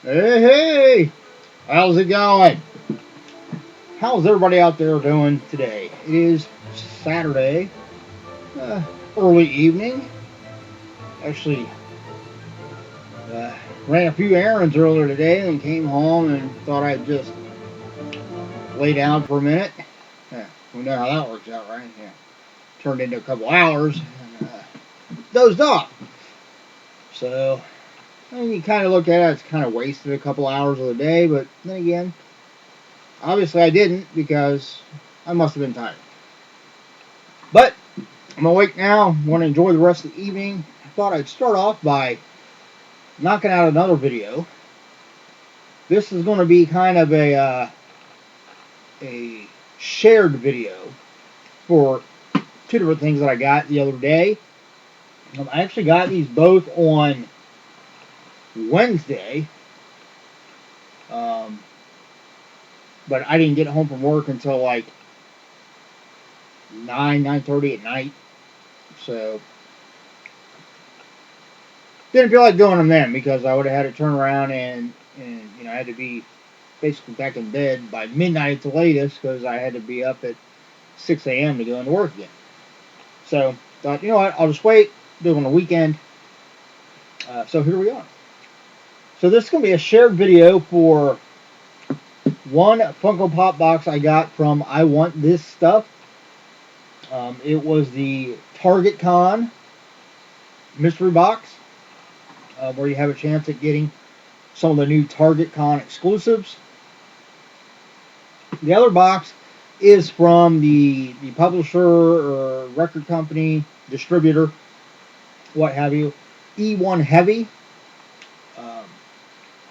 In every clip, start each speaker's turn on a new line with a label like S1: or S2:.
S1: Hey, hey! How's it going? How's everybody out there doing today? It is Saturday, uh, early evening. Actually, uh, ran a few errands earlier today and came home and thought I'd just lay down for a minute. Yeah, we know how that works out, right? Yeah. Turned into a couple hours and dozed off. So, I mean, you kind of look at it, it's kind of wasted a couple hours of the day, but then again, obviously I didn't because I must have been tired. But I'm awake now. Want to enjoy the rest of the evening. I thought I'd start off by knocking out another video. This is going to be kind of a shared video for two different things that I got the other day. I actually got these both on Wednesday, um, but I didn't get home from work until like 9:30 at night. So didn't feel like doing them then because I would have had to turn around and I had to be basically back in bed by midnight at the latest because I had to be up at 6 a.m. to go into work again. So thought, you know what, I'll just wait, do it on the weekend. So here we are. So this is going to be a shared video for one Funko Pop box I got from I Want Thiz Stuff. It was the Targetcon Mystery box, where you have a chance at getting some of the new Targetcon exclusives. The other box is from the publisher or record company, distributor, what have you, Eone Heavy. Um,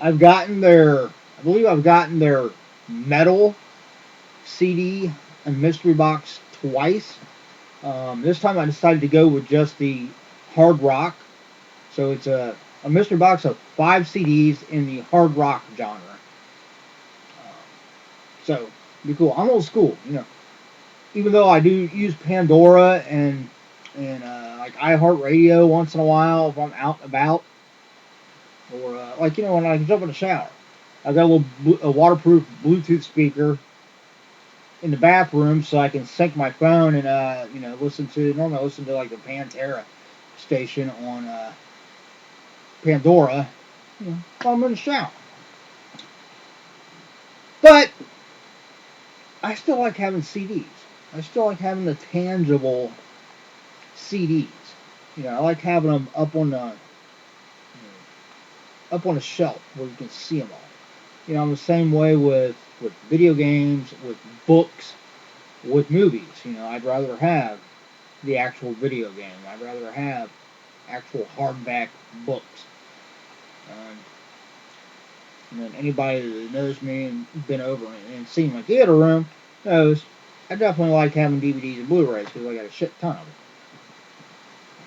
S1: I believe I've gotten their metal CD and mystery box twice. This time I decided to go with just the hard rock. So it's a mystery box of 5 CDs in the hard rock genre. So, be cool. I'm old school, even though I do use Pandora and like iHeartRadio once in a while if I'm out and about, or when I jump in the shower, I've got a waterproof Bluetooth speaker in the bathroom so I can sync my phone and normally listen to like the Pantera station on Pandora, while I'm in the shower. But I still like having CDs. I still like having the tangible CDs. I like having them up on a shelf where you can see them all. I'm the same way with video games, with books, with movies. I'd rather have the actual video game. I'd rather have actual hardback books. And anybody that knows me and been over and seen my theater room knows I definitely like having DVDs and Blu-rays because I got a shit ton of them.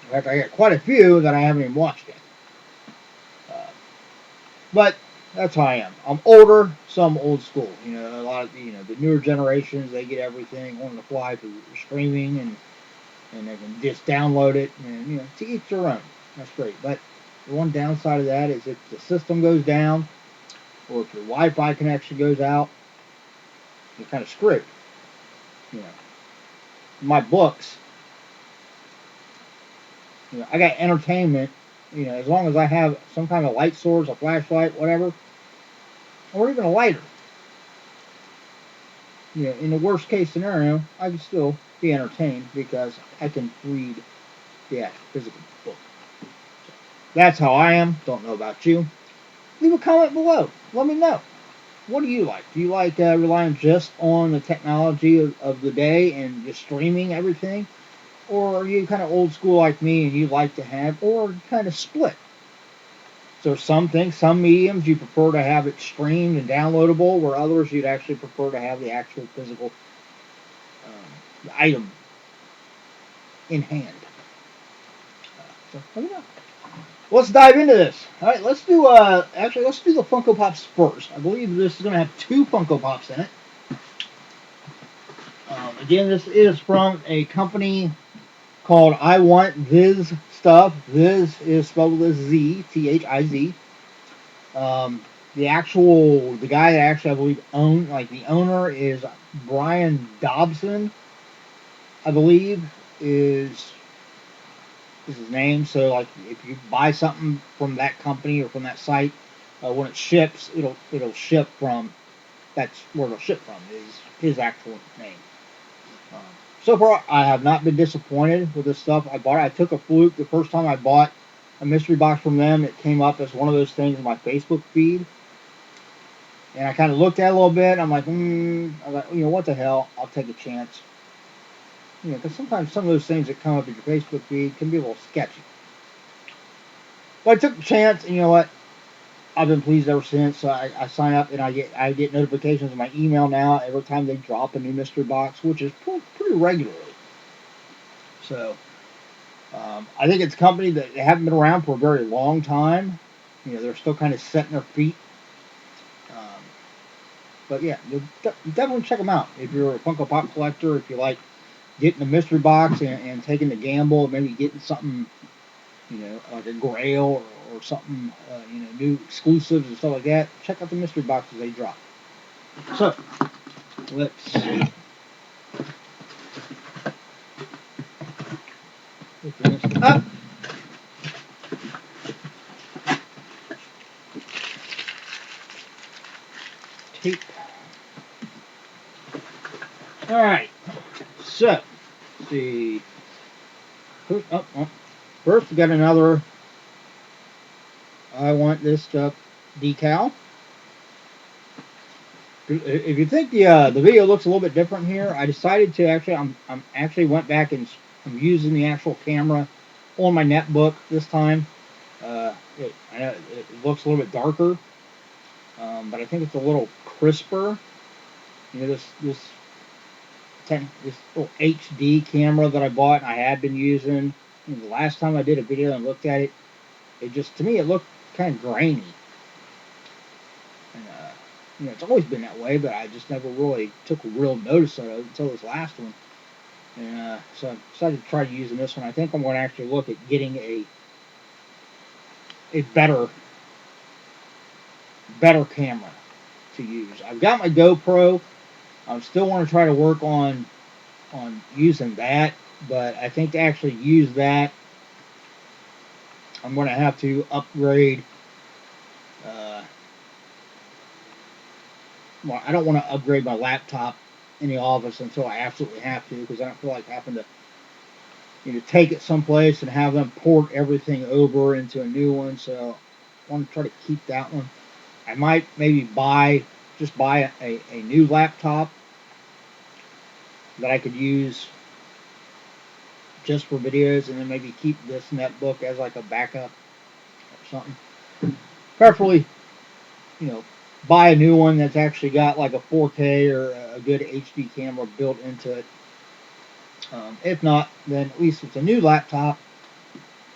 S1: In fact, I got quite a few that I haven't even watched yet. But that's how I am. I'm older, so I'm old school. A lot of the newer generations, they get everything on the fly through streaming and they can just download it and to each their own. That's great. But the one downside of that is if the system goes down or if your Wi-Fi connection goes out, you're kind of screwed. My books, I got entertainment. As long as I have some kind of light source, a flashlight, whatever, or even a lighter. In the worst case scenario, I can still be entertained because I can read the actual physical book. So that's how I am. Don't know about you. Leave a comment below. Let me know. What do you like? Do you like relying just on the technology of the day and just streaming everything? Or are you kind of old school like me and you like to have, or kind of split? So some things, some mediums you prefer to have it streamed and downloadable, where others you'd actually prefer to have the actual physical item in hand. So let me know. Let's dive into this. All right, let's do the Funko Pops first. I believe this is going to have 2 Funko Pops in it. Again, this is from a company called I Want Thiz Stuff. Thiz is spelled with a Z, Thiz. the guy that actually I believe the owner is Brian Dobson, I believe is his name. So like if you buy something from that company or from that site, when it ships, it'll ship from that's where it'll ship from is his actual name. Um, so far, I have not been disappointed with this stuff I bought. I took a fluke the first time I bought a mystery box from them. It came up as one of those things in my Facebook feed, and I kind of looked at it a little bit. I'm like, what the hell? I'll take a chance. Because sometimes some of those things that come up in your Facebook feed can be a little sketchy. But I took the chance, and you know what? I've been pleased ever since. So I sign up and I get notifications in my email now every time they drop a new mystery box, which is pretty regularly. So I think it's a company that they haven't been around for a very long time. They're still kind of setting their feet. Um, but yeah, you definitely check them out if you're a Funko Pop collector. If you like getting a mystery box and taking the gamble, maybe getting something, like a Grail or something, new exclusives and stuff like that. Check out the mystery boxes they drop. So let's see. Open this up. Tape. All right. So let's see. First, we got another I Want Thiz Stuff decal. If you think the video looks a little bit different here, I decided to I'm actually went back and I'm using the actual camera on my netbook this time. I know it looks a little bit darker, but I think it's a little crisper. This little HD camera that I bought and I have been using. The last time I did a video and looked at it, to me it looked kind of grainy. And it's always been that way, but I just never really took a real notice of it until this last one. And so I decided to try using this one. I think I'm going to actually look at getting a better camera to use. I've got my GoPro. I still want to try to work on using that, but I think to actually use that, I'm going to have to upgrade. Well, I don't want to upgrade my laptop in the office until I absolutely have to, because I don't feel like having to take it someplace and have them port everything over into a new one. So I want to try to keep that one. I might maybe buy a new laptop that I could use just for videos, and then maybe keep this netbook as like a backup or something. Preferably, buy a new one that's actually got like a 4K or a good HD camera built into it. If not, then at least it's a new laptop.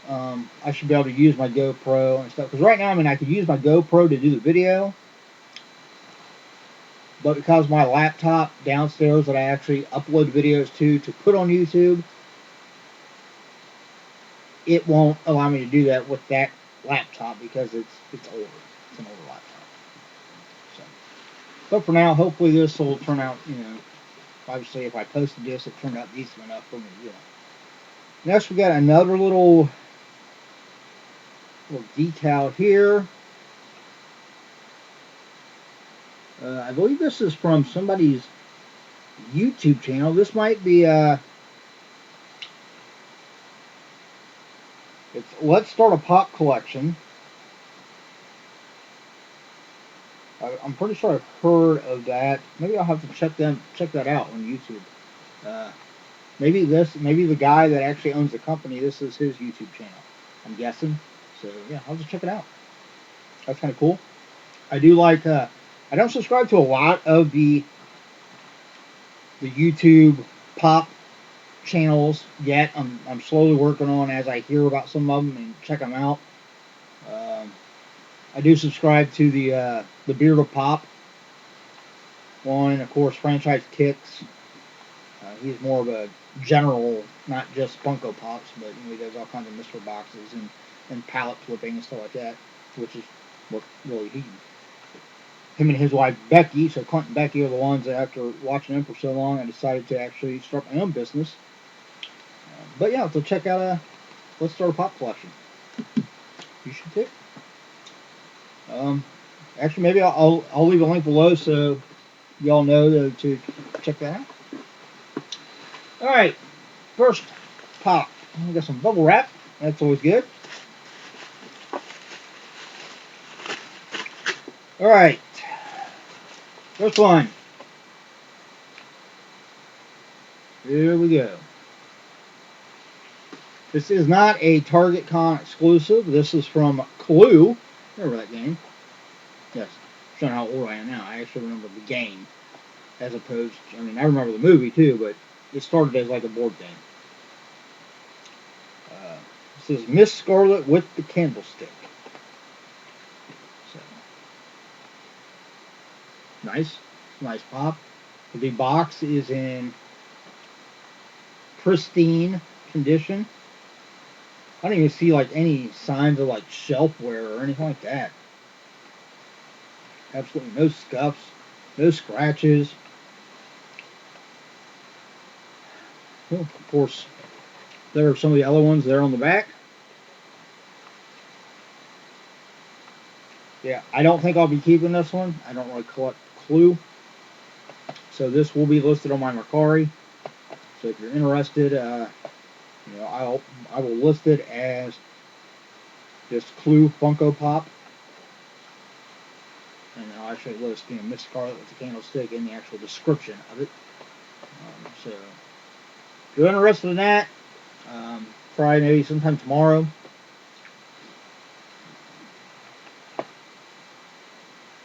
S1: I should be able to use my GoPro and stuff. Because right now, I could use my GoPro to do the video, but because my laptop downstairs that I actually upload videos to put on YouTube, it won't allow me to do that with that laptop because it's older. It's an older laptop. So, but for now, hopefully this will turn out, obviously if I posted this, it turned out decent enough for me to do it. Next, we got another little decal here. I believe this is from somebody's YouTube channel. This might be it's Let's Start a Pop Collection. I'm pretty sure I've heard of that. Maybe I'll have to check that out on YouTube. Maybe the guy that actually owns the company, this is his YouTube channel, I'm guessing. So yeah, I'll just check it out. That's kind of cool. I do like. I don't subscribe to a lot of the YouTube pop channels yet. I'm slowly working on as I hear about some of them and check them out. I do subscribe to the Beard of Pop one, and of course Franchise Kicks. He's more of a general, not just Funko Pops, but he does all kinds of mystery boxes and palette flipping and stuff like that, which is what really he him and his wife Becky. So Clint and Becky are the ones that, after watching them for so long, I decided to actually start my own business. But yeah, so check out Let's Start a Pop Collection. You should too. Actually, maybe I'll leave a link below so y'all know to check that out. All right, first pop. We got some bubble wrap. That's always good. All right, first one. Here we go. This is not a Targetcon exclusive. This is from Clue. Remember that game? Yes. Showing how old I am now. I actually remember the game, as opposed to, I mean, I remember the movie too, but it started as like a board game. This is Miss Scarlet with the Candlestick. So, nice pop. The box is in pristine condition. I don't even see like any signs of like shelf wear or anything like that. Absolutely no scuffs, no scratches. Well, of course, there are some of the other ones there on the back. Yeah, I don't think I'll be keeping this one. I don't really collect Clue. So this will be listed on my Mercari. So if you're interested, you know, I will list it as this Clue Funko Pop. And I'll actually list, you know, Miss Scarlet with the Candlestick in the actual description of it. So if you're interested in that, probably maybe sometime tomorrow.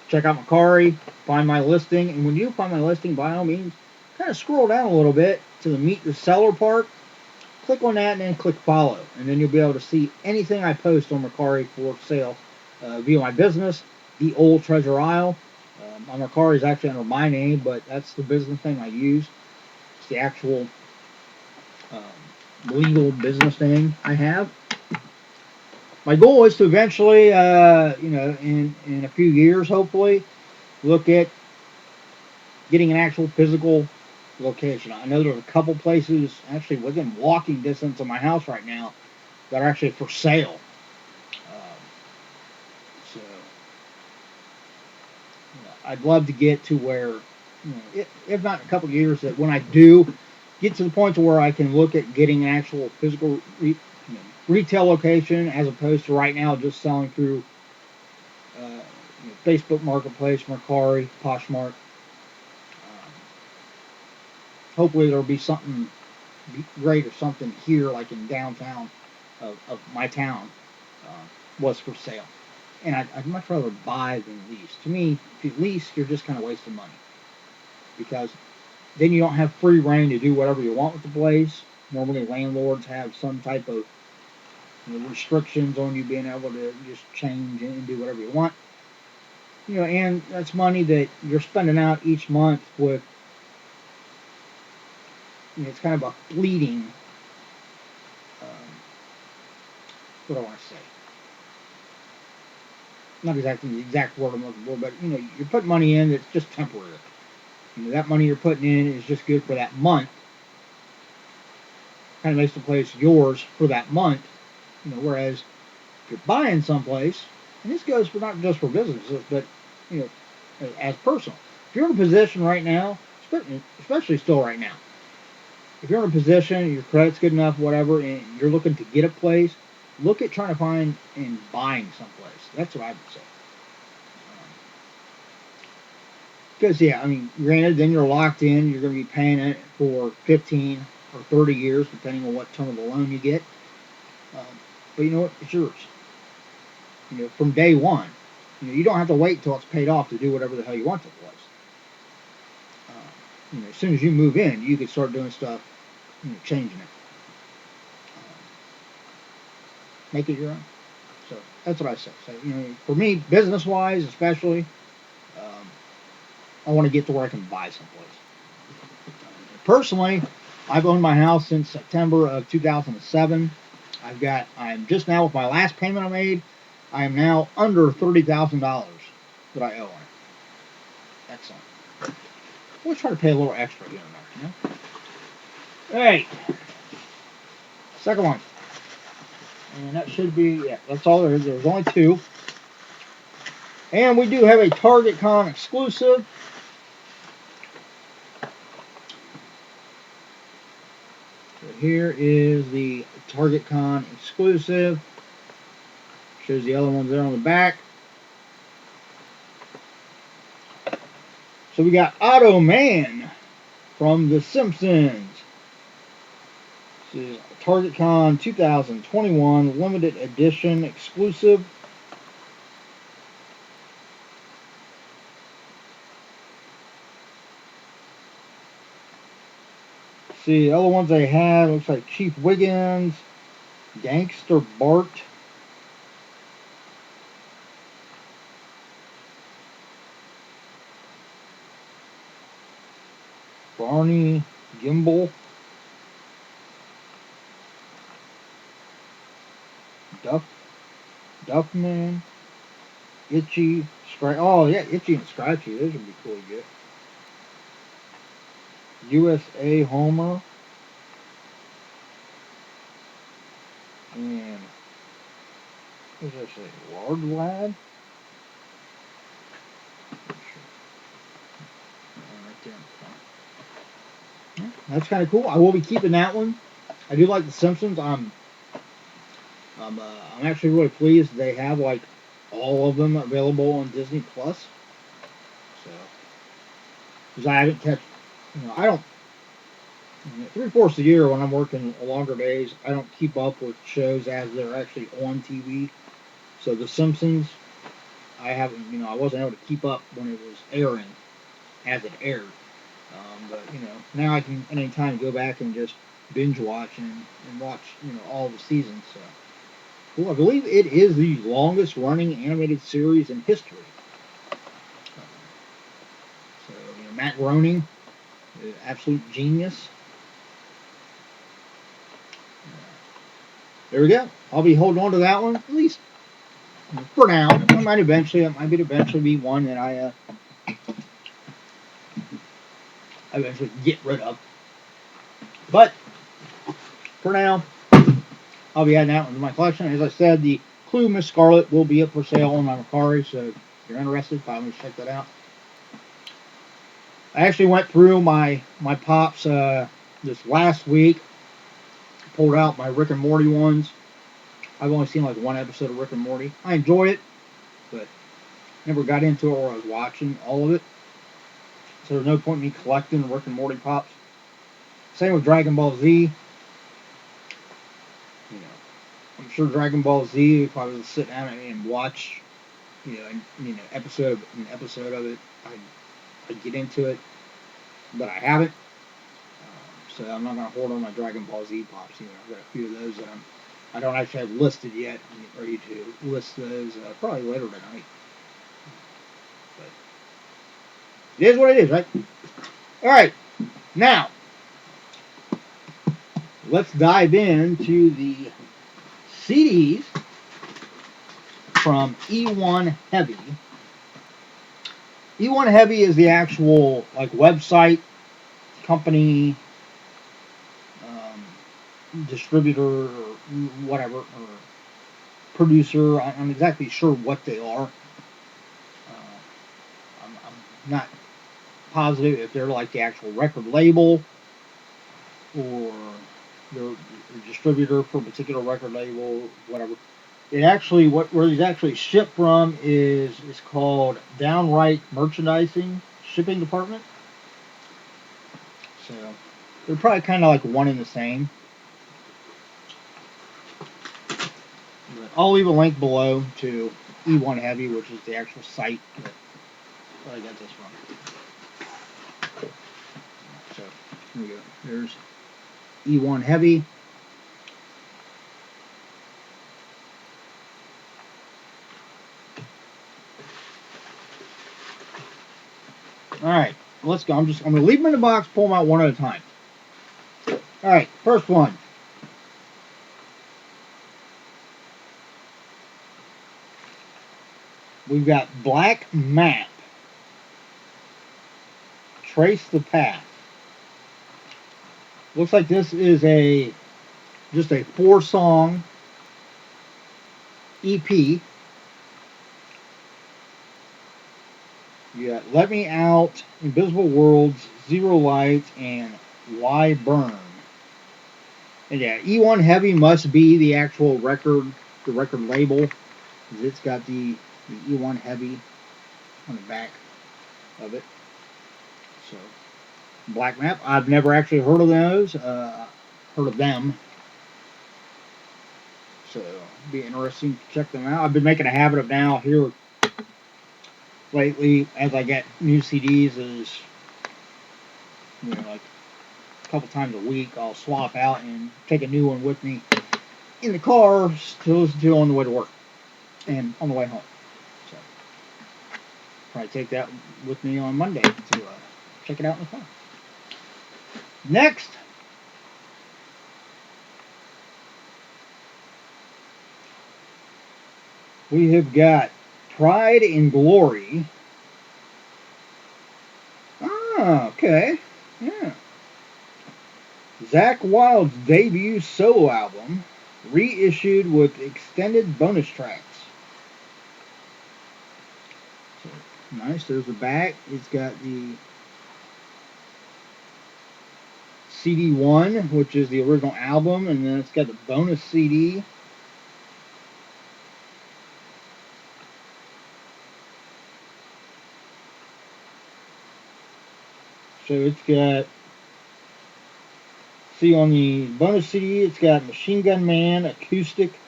S1: Check out Mercari, find my listing, and when you find my listing, by all means, kind of scroll down a little bit to the Meet the Seller part. Click on that and then click follow, and then you'll be able to see anything I post on Mercari for sale via my business, The Old Treasure Isle. My Mercari is actually under my name, but that's the business name I use. It's the actual legal business name I have. My goal is to eventually, you know, in a few years, hopefully, look at getting an actual physical location. I know there's a couple places actually within walking distance of my house right now that are actually for sale. So, you know, I'd love to get to where, you know, if not in a couple of years, that when I do get to the point to where I can look at getting an actual physical retail location, as opposed to right now just selling through you know, Facebook Marketplace, Mercari, Poshmark. Hopefully there'll be something great or something here, like in downtown of my town, was for sale. And I'd much rather buy than lease. To me, if you lease, you're just kind of wasting money, because then you don't have free reign to do whatever you want with the place. Normally landlords have some type of, you know, restrictions on you being able to just change and do whatever you want. You know, and that's money that you're spending out each month with, you know, it's kind of a fleeting, what do I want to say? Not exactly the exact word I'm looking for, but, you know, you're putting money in that's just temporary. You know, that money you're putting in is just good for that month. Kind of makes the place yours for that month. You know, whereas if you're buying someplace, and this goes for not just for businesses, but, you know, as personal. If you're in a position right now, especially still right now, if you're in a position, your credit's good enough, whatever, and you're looking to get a place, look at trying to find and buying someplace. That's what I would say. Because, yeah, I mean, granted, then you're locked in. You're going to be paying it for 15 or 30 years, depending on what term of the loan you get. But you know what? It's yours. You know, from day one. You know, you don't have to wait till it's paid off to do whatever the hell you want to the place. You know, as soon as you move in, you can start doing stuff, you know, changing it. Make it your own. So that's what I say. So, you know, for me, business-wise especially, I want to get to where I can buy someplace. Personally, I've owned my house since September of 2007. I'm just now, with my last payment I made, I am now under $30,000 that I owe on it. Excellent. We'll try to pay a little extra here and there, you know? Alright. Second one. And that should be, yeah, that's all there is. There's only two. And we do have a Targetcon exclusive. So here is the Targetcon exclusive. Shows the other ones there on the back. So we got Auto Man from The Simpsons. This is Targetcon 2021 limited edition exclusive. See, the other ones they have, looks like Chief Wiggins, Gangster Bart, Barney Gimble, Duffman, Itchy, oh yeah, Itchy and Scratchy, those would be cool to get. USA Homer, and what does that say? Lard Lad? Right there. That's kind of cool. I will be keeping that one. I do like The Simpsons. I'm actually really pleased they have like all of them available on Disney Plus. So, because I haven't kept, I don't. 3/4 of the year when I'm working longer days, I don't keep up with shows as they're actually on TV. So The Simpsons, I haven't, I wasn't able to keep up when it was airing, as it aired. But now I can anytime go back and just binge watch and watch, all the seasons. So cool. I believe it is the longest running animated series in history. So Matt Groening, absolute genius. There we go. I'll be holding on to that one, at least for now. It might eventually be one that I eventually get rid of. But for now, I'll be adding that one to my collection. As I said, the Clue Miss Scarlet will be up for sale on my Mercari, so if you're interested, by all means check that out. I actually went through my Pops this last week. Pulled out my Rick and Morty ones. I've only seen like one episode of Rick and Morty. I enjoy it, but never got into it or I was watching all of it. So there's no point in me collecting Rick and Morty Pops. Same with Dragon Ball Z. I'm sure Dragon Ball Z, if I was to sit down and watch, episode of it, I'd get into it, but I haven't. So I'm not going to hoard on my Dragon Ball Z Pops. I've got a few of those that I don't actually have listed yet. I'm ready to list those probably later tonight. But it is what it is, right? All right, now let's dive into the CDs from Eone Heavy. Eone Heavy is the actual website, company, distributor, or whatever, or producer. I'm exactly sure what they are. I'm not positive if they're like the actual record label or they're a distributor for a particular record label, whatever. It actually, where these actually ship from is called Downright Merchandising Shipping Department. So they're probably kind of like one and the same. But I'll leave a link below to Eone Heavy, which is the actual site that I got this from. So here we go. There's Eone Heavy. All right, let's go. I'm going to leave them in the box, pull them out one at a time. All right, first one. We've got Black Map. Trace the Path. Looks like this is just a 4-song EP. You got Let Me Out, Invisible Worlds, Zero Light, and Why Burn. And yeah, Eone Heavy must be the actual record, the record label. It's got the Eone Heavy on the back of it. So, Black Map. I've never actually heard of those. Heard of them. So, it'll be interesting to check them out. I've been making a habit of now here lately, as I get new CDs, is, you know, like a couple times a week, I'll swap out and take a new one with me in the car to listen to on the way to work and on the way home. So, probably take that with me on Monday to check it out in the car. Next, we have got Pride and Glory. Ah, okay. Yeah. Zakk Wylde's debut solo album, reissued with extended bonus tracks. So, nice. There's the back. It's got the CD 1, which is the original album, and then it's got the bonus CD. So it's got, see on the bonus CD, it's got Machine Gun Man acoustic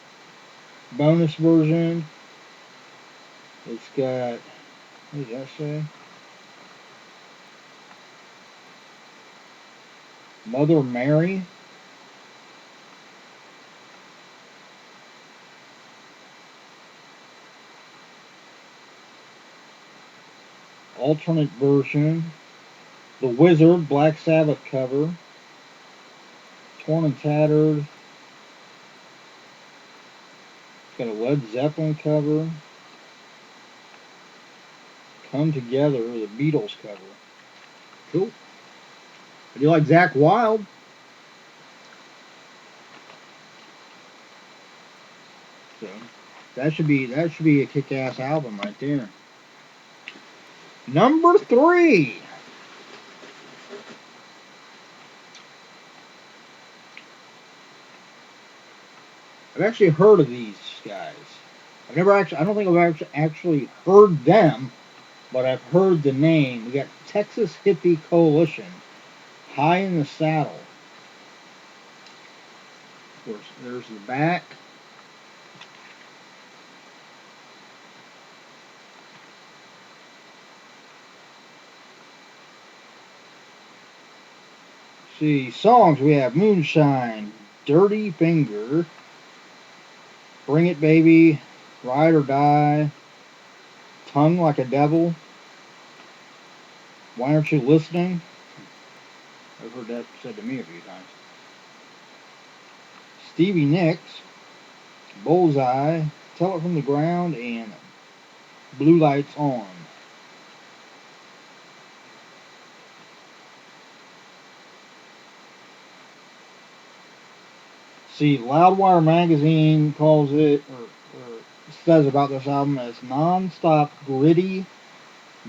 S1: bonus version. It's got, what does that say? Mother Mary. Alternate version. The Wizard, Black Sabbath cover. Torn and Tattered. It's got a Led Zeppelin cover. Come Together, the Beatles cover. Cool. I do like Zakk Wylde. So that should be a kick-ass album right there. Number 3. I've actually heard of these guys. I don't think I've actually heard them, but I've heard the name. We got Texas Hippie Coalition, High in the Saddle. Of course, there's the back. See, songs we have Moonshine, Dirty Finger, Bring It Baby, Ride or Die, Tongue Like a Devil, Why Aren't You Listening? I've heard that said to me a few times. Stevie Nicks, Bullseye, Tell It From the Ground, and Blue Lights On. See, Loudwire magazine calls it, or says about this album as non-stop gritty,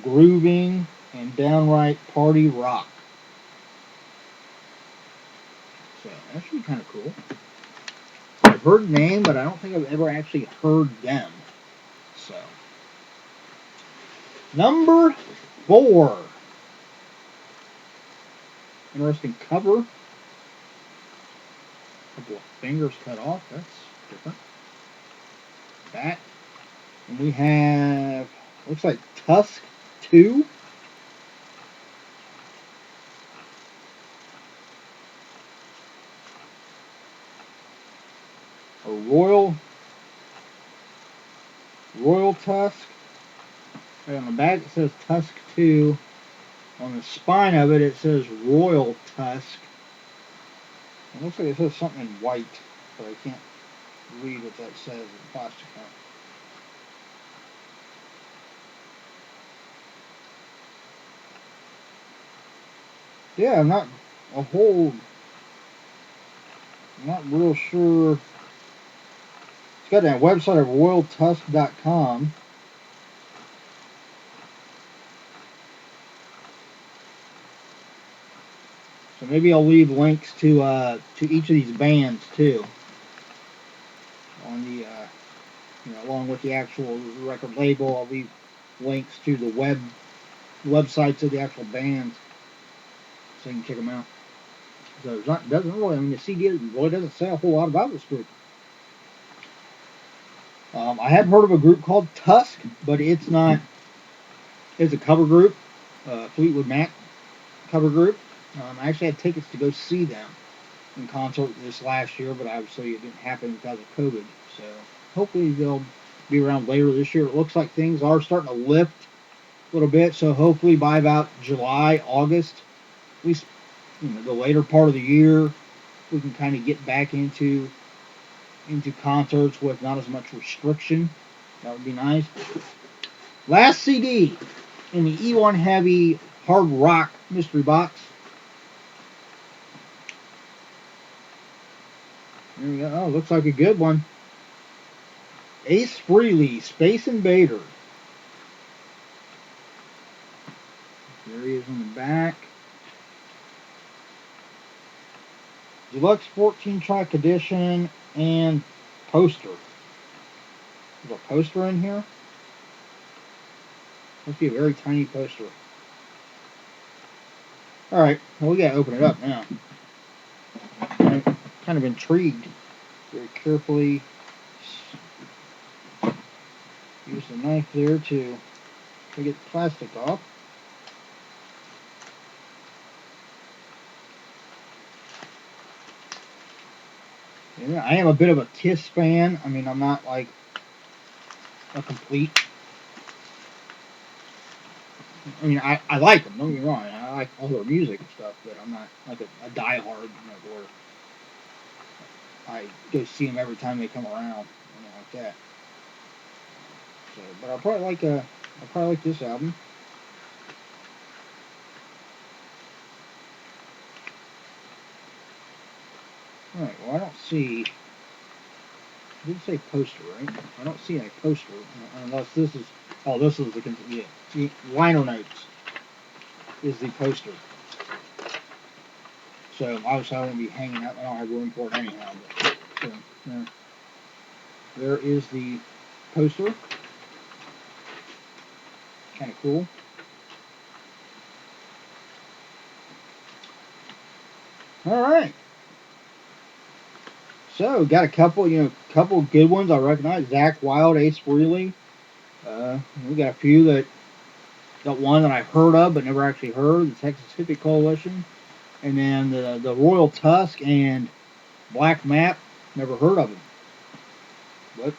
S1: grooving, and downright party rock. So that should be kind of cool. I've heard the name, but I don't think I've ever actually heard them. So, number 4. Interesting cover. Couple of fingers cut off. That's different. That. And we have, looks like Tusk 2. A Royal Tusk. Right on the back it says Tusk 2. On the spine of it, it says Royal Tusk. It looks like it says something in white, but I can't read what that says in the plastic cup. Yeah, I'm not a whole, I'm not real sure. It's got that website of royaltusk.com. So maybe I'll leave links to each of these bands too on the along with the actual record label. I'll leave links to the websites of the actual bands so you can check them out. So it's not, doesn't really, I mean, the CD really doesn't say a whole lot about this group. I have heard of a group called Tusk, but it's not. It's a cover group, Fleetwood Mac cover group. I actually had tickets to go see them in concert this last year, but obviously it didn't happen because of COVID. So hopefully they'll be around later this year. It looks like things are starting to lift a little bit, so hopefully by about July, August, at least the later part of the year, we can kind of get back into concerts with not as much restriction. That would be nice. Last CD in the Eone Heavy Hard Rock Mystery Box. There we go. Oh, looks like a good one. Ace Frehley, Space Invader. There he is on the back. Deluxe 14-track edition and poster. There's a poster in here. Must be a very tiny poster. Alright, well, we gotta open it up now. I'm kind of intrigued. Very carefully use the knife there to get the plastic off. Yeah, I am a bit of a Thiz fan. I mean, I'm not like a complete. I mean, I like them. Don't get me wrong. I like all their music and stuff, but I'm not like a diehard, where I go see them every time they come around, like that. So, but I'll probably like this album. All right. Well, I don't see. It did say poster, right? I don't see any poster unless this is. Oh, this is the liner notes is the poster. So obviously I won't be hanging out. I don't have room for it anyhow. But, so, there is the poster. Kind of cool. All right. So got a couple good ones I recognize. Zach Wild, Ace Frehley. We got a few that got one that I heard of but never actually heard. The Texas Hippie Coalition, and then the Royal Tusk and Black Map. Never heard of them. But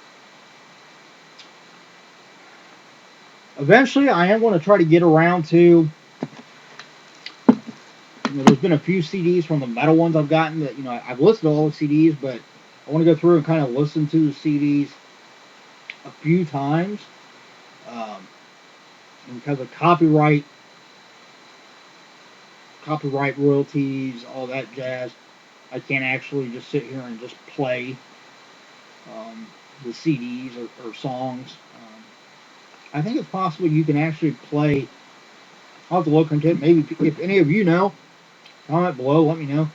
S1: eventually, I am going to try to get around to. There's been a few CDs from the metal ones I've gotten that I've listened to all the CDs, but I want to go through and kind of listen to the CDs a few times because of copyright royalties, all that jazz. I can't actually just sit here and just play the CDs or songs. I think it's possible you can actually play. I'll have to look into it. Maybe if any of you know, comment below. Let me know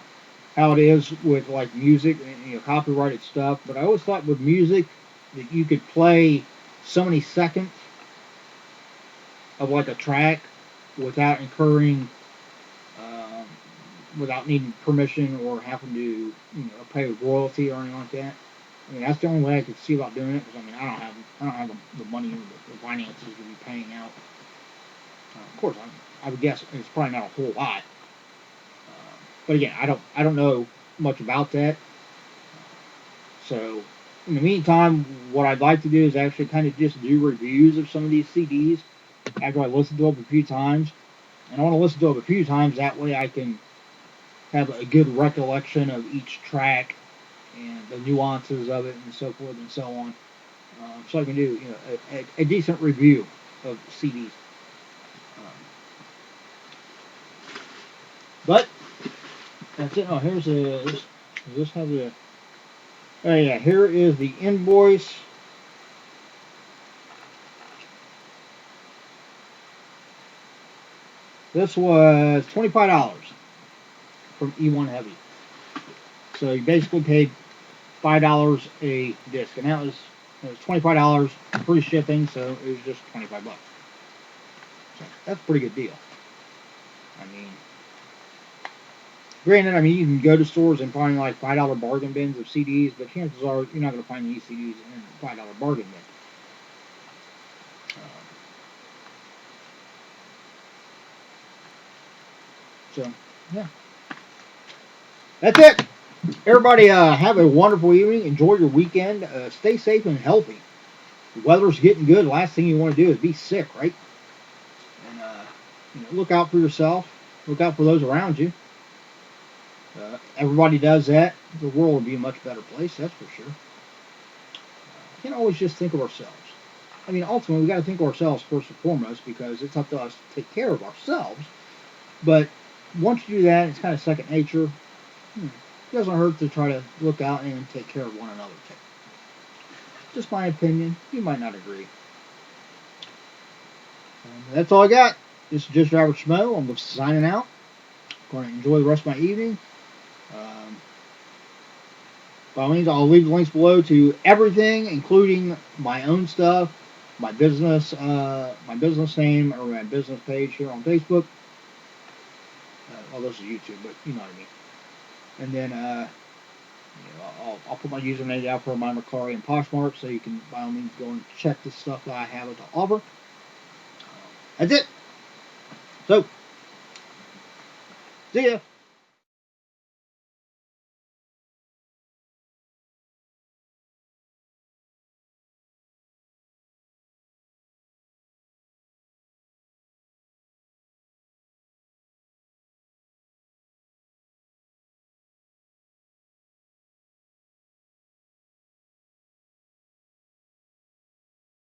S1: how it is with like music and copyrighted stuff. But I always thought with music that you could play so many seconds of like a track without incurring, without needing permission or having to pay a royalty or anything like that. I mean, that's the only way I could see about doing it, because I mean, I don't have the money or the finances to be paying out. Of course, I would guess it's probably not a whole lot. But again, I don't know much about that. So in the meantime, what I'd like to do is actually kind of just do reviews of some of these CDs after I listen to them a few times. And I want to listen to them a few times, that way I can have a good recollection of each track and the nuances of it and so forth and so on. So I can do a decent review of CDs. But that's it. Oh, here's a. Does this have the? Oh yeah, here is the invoice. This was $25 from Eone Heavy. So you basically paid $5 a disc, and it was $25 free shipping, so it was just $25. So that's a pretty good deal. I mean, granted, you can go to stores and find like $5 bargain bins of CDs, but chances are you're not going to find these CDs in a $5 bargain bin. So yeah, that's it. Everybody, have a wonderful evening. Enjoy your weekend. Stay safe and healthy. The weather's getting good. Last thing you want to do is be sick, right? And look out for yourself. Look out for those around you. Everybody does that. The world will be a much better place, that's for sure. We can't always just think of ourselves. Ultimately, we got to think of ourselves first and foremost because it's up to us to take care of ourselves. But once you do that, it's kind of second nature. It doesn't hurt to try to look out and take care of one another too. Just my opinion. You might not agree. That's all I got. This is just Average Schmo. I'm signing out. Going to enjoy the rest of my evening. By all means, I'll leave the links below to everything, including my own stuff, my business name, or my business page here on Facebook. Well, this is YouTube, but you know what I mean. And then I'll put my username out for my mercari and poshmark, so you can by all means go and check the stuff that I have to offer. That's it. So, see ya.